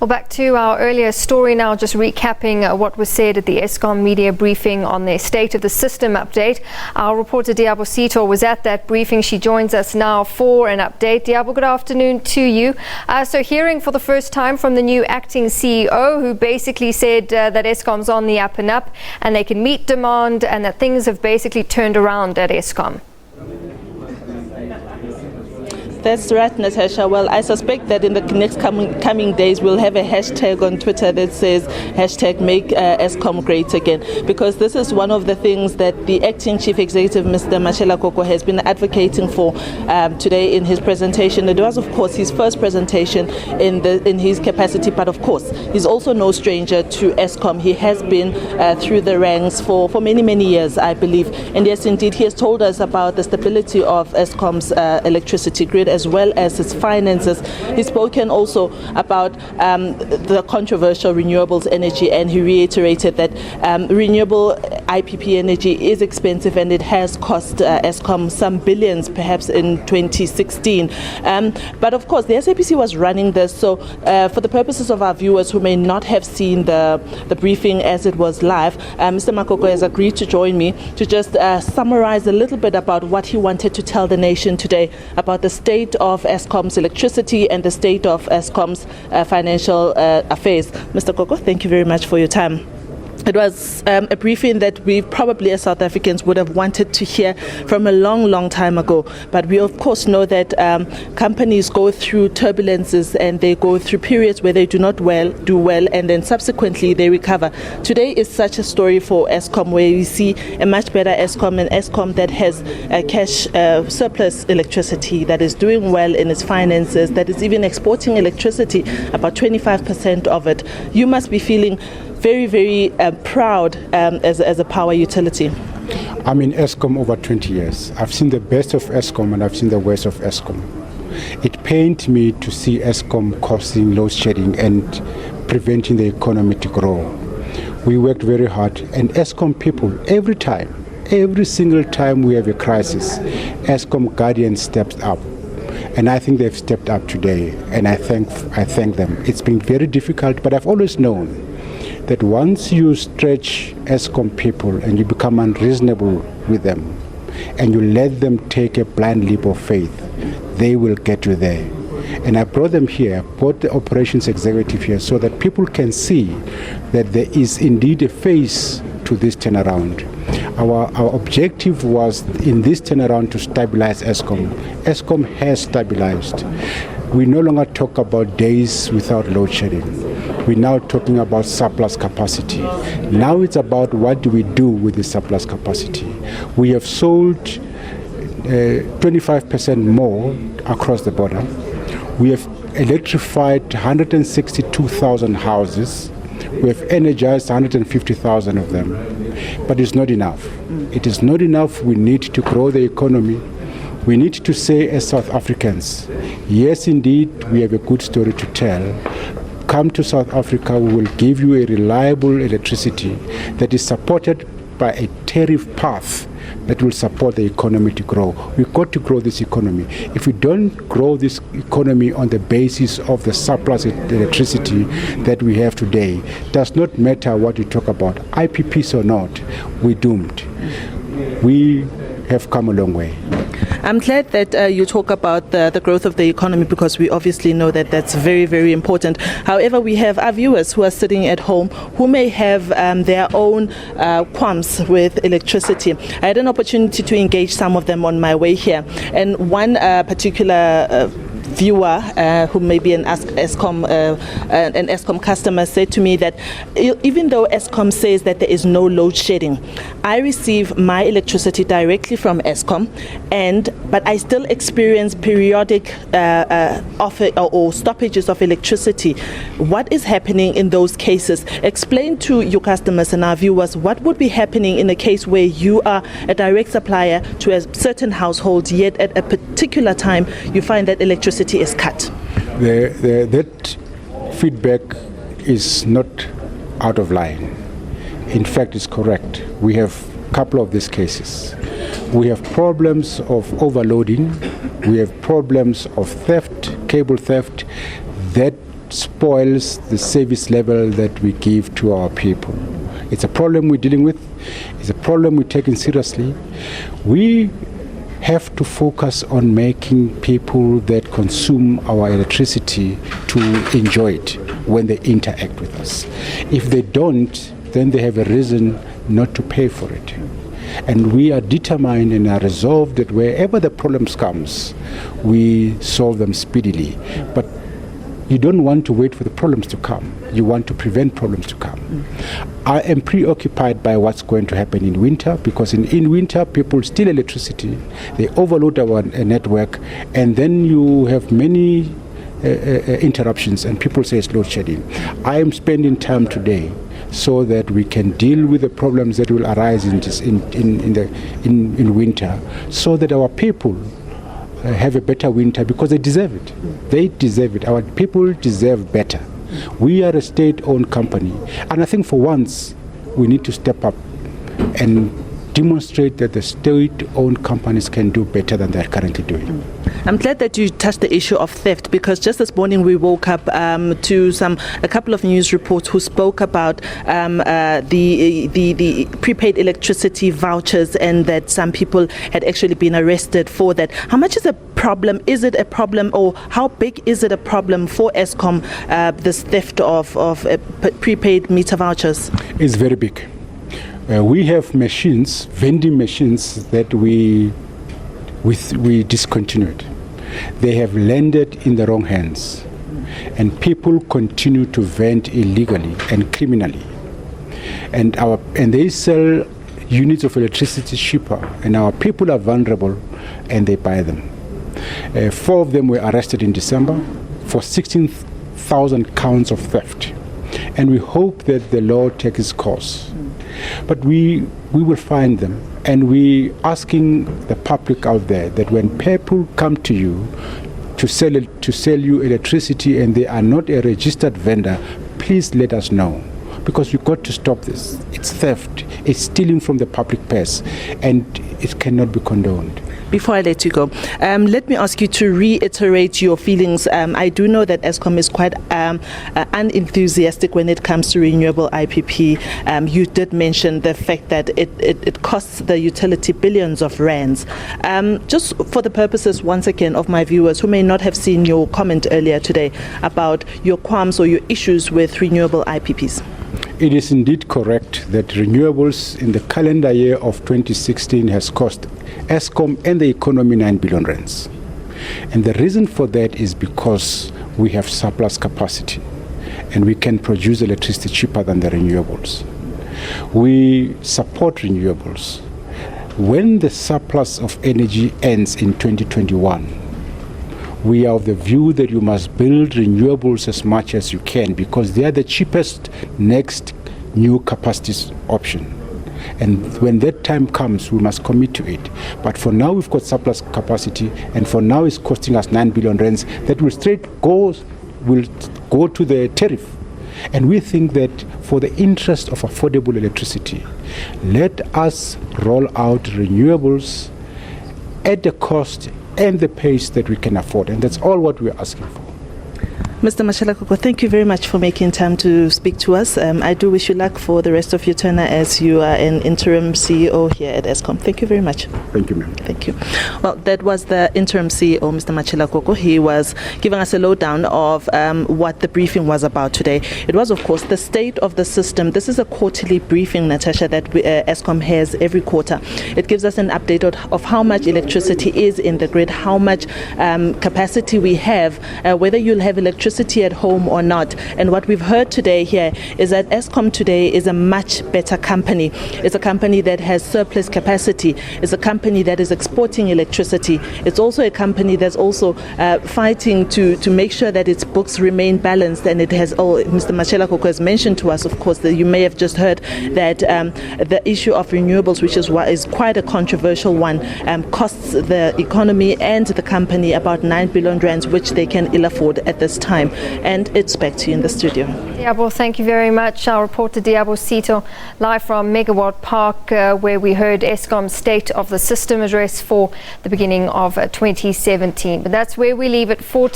Well, back to our earlier story now, just recapping what was said at the Eskom media briefing on their State of the System update. Our reporter Diabo Sito was at that briefing. She joins us now for an update. Diabo, good afternoon to you. So hearing for the first time from the new acting CEO, who basically said that Eskom's on the up and up and they can meet demand and that things have basically turned around at Eskom. That's right, Natasha. Well, I suspect that in the next coming days, we'll have a hashtag on Twitter that says hashtag make Eskom great again, because this is one of the things that the acting chief executive, Mr. Matshela Koko, has been advocating for today in his presentation. It was, of course, his first presentation in his capacity, but of course, he's also no stranger to Eskom. He has been through the ranks for many, many years, I believe. And yes, indeed, he has told us about the stability of Eskom's electricity grid, as well as its finances. He's spoken also about the controversial renewables energy, and he reiterated that renewable IPP energy is expensive and it has cost Eskom some billions, perhaps in 2016. But of course, the SABC was running this, so for the purposes of our viewers who may not have seen the briefing as it was live, Mr. Makoko has agreed to join me to just summarize a little bit about what he wanted to tell the nation today about the state of Eskom's electricity and the state of Eskom's financial affairs. Mr. Koko, thank you very much for your time. It was a briefing that we probably as South Africans would have wanted to hear from a long, long time ago. But we of course know that companies go through turbulences and they go through periods where they do not do well, and then subsequently they recover. Today is such a story for Eskom, where we see a much better Eskom, an Eskom that has cash surplus electricity, that is doing well in its finances, that is even exporting electricity, about 25% of it. You must be feeling very, very proud as a power utility. I'm in Eskom over 20 years. I've seen the best of Eskom and I've seen the worst of Eskom. It pained me to see Eskom causing load shedding and preventing the economy to grow. We worked very hard, and Eskom people, every single time we have a crisis, Eskom Guardian steps up. And I think they've stepped up today, and I thank them. It's been very difficult, but I've always known that once you stretch Eskom people and you become unreasonable with them and you let them take a blind leap of faith, they will get you there. And I brought them here, brought the operations executive here, so that people can see that there is indeed a face to this turnaround. Our objective was in this turnaround to stabilize Eskom. Eskom has stabilized. We no longer talk about days without load shedding. We're now talking about surplus capacity. Now it's about what do we do with the surplus capacity. We have sold 25% more across the border. We have electrified 162,000 houses. We have energized 150,000 of them. But it's not enough. It is not enough. We need to grow the economy. We need to say as South Africans, yes, indeed, we have a good story to tell. Come to South Africa, we will give you a reliable electricity that is supported by a tariff path that will support the economy to grow. We've got to grow this economy. If we don't grow this economy on the basis of the surplus electricity that we have today, it does not matter what you talk about, IPPs or not, we're doomed. We have come a long way. I'm glad that you talk about the growth of the economy, because we obviously know that that's very, very important. However, we have our viewers who are sitting at home who may have their own qualms with electricity. I had an opportunity to engage some of them on my way here, and one particular viewer who may be an Eskom customer said to me that even though Eskom says that there is no load shedding, I receive my electricity directly from Eskom, but I still experience periodic offer or stoppages of electricity. What is happening in those cases? Explain to your customers and our viewers what would be happening in a case where you are a direct supplier to a certain household, yet at a particular time you find that electricity is cut. That feedback is not out of line. In fact, it's correct. We have a couple of these cases. We have problems of overloading. We have problems of theft, cable theft, that spoils the service level that we give to our people. It's a problem we're dealing with. It's a problem we're taking seriously. We have to focus on making people that consume our electricity to enjoy it when they interact with us. If they don't, then they have a reason not to pay for it. And we are determined and are resolved that wherever the problems comes, we solve them speedily. But you don't want to wait for the problems to come. You want to prevent problems to come. I am preoccupied by what's going to happen in winter, because in winter people steal electricity, they overload our network, and then you have many interruptions and people say it's load shedding. I am spending time today so that we can deal with the problems that will arise in winter, so that our people have a better winter, because they deserve it. They deserve it. Our people deserve better. We are a state-owned company, and I think for once we need to step up and demonstrate that the state-owned companies can do better than they're currently doing. I'm glad that you touched the issue of theft, because just this morning we woke up to a couple of news reports who spoke about the prepaid electricity vouchers, and that some people had actually been arrested for that. How much is a problem? Is it a problem, or how big is it a problem for Eskom, this theft of prepaid meter vouchers? It's very big. We have machines, vending machines, that we discontinued. They have landed in the wrong hands, and people continue to vend illegally and criminally. And they sell units of electricity cheaper, and our people are vulnerable, and they buy them. 4 of them were arrested in December for 16,000 counts of theft, and we hope that the law takes its course. But we will find them, and we asking the public out there that when people come to you to sell you electricity and they are not a registered vendor, please let us know, because we've got to stop this. It's theft. It's stealing from the public purse, and it cannot be condoned. Before I let you go, let me ask you to reiterate your feelings. I do know that Eskom is quite unenthusiastic when it comes to renewable IPP. You did mention the fact that it costs the utility billions of rands. Just for the purposes, once again, of my viewers who may not have seen your comment earlier today about your qualms or your issues with renewable IPPs. It is indeed correct that renewables in the calendar year of 2016 has cost Eskom and the economy 9 billion rands. And the reason for that is because we have surplus capacity and we can produce electricity cheaper than the renewables. We support renewables. When the surplus of energy ends in 2021, we are of the view that you must build renewables as much as you can, because they are the cheapest next new capacity option. And when that time comes, we must commit to it. But for now, we've got surplus capacity, and for now it's costing us 9 billion rands that will go to the tariff. And we think that for the interest of affordable electricity, let us roll out renewables at the cost and the pace that we can afford, and that's all what we're asking for. Mr. Matshela Koko, thank you very much for making time to speak to us. I do wish you luck for the rest of your tenure as you are an interim CEO here at Eskom. Thank you very much. Thank you, ma'am. Thank you. Well, that was the interim CEO, Mr. Matshela Koko. He was giving us a lowdown of what the briefing was about today. It was, of course, the state of the system. This is a quarterly briefing, Natasha, that Eskom has every quarter. It gives us an update of how much electricity is in the grid, how much capacity we have, whether you'll have electricity at home or not. And what we've heard today here is that Eskom today is a much better company. It's a company that has surplus capacity. It's a company that is exporting electricity. It's also a company that's also fighting to make sure that its books remain balanced. And it has, Mr. Matshela Koko has mentioned to us, of course, that you may have just heard that the issue of renewables, which is quite a controversial one, costs the economy and the company about 9 billion rands, which they can ill afford at this time. And it's back to you in the studio. Diabo, thank you very much. Our reporter Diabo Sito, live from Megawatt Park, where we heard Eskom's State of the System address for the beginning of 2017. But that's where we leave it for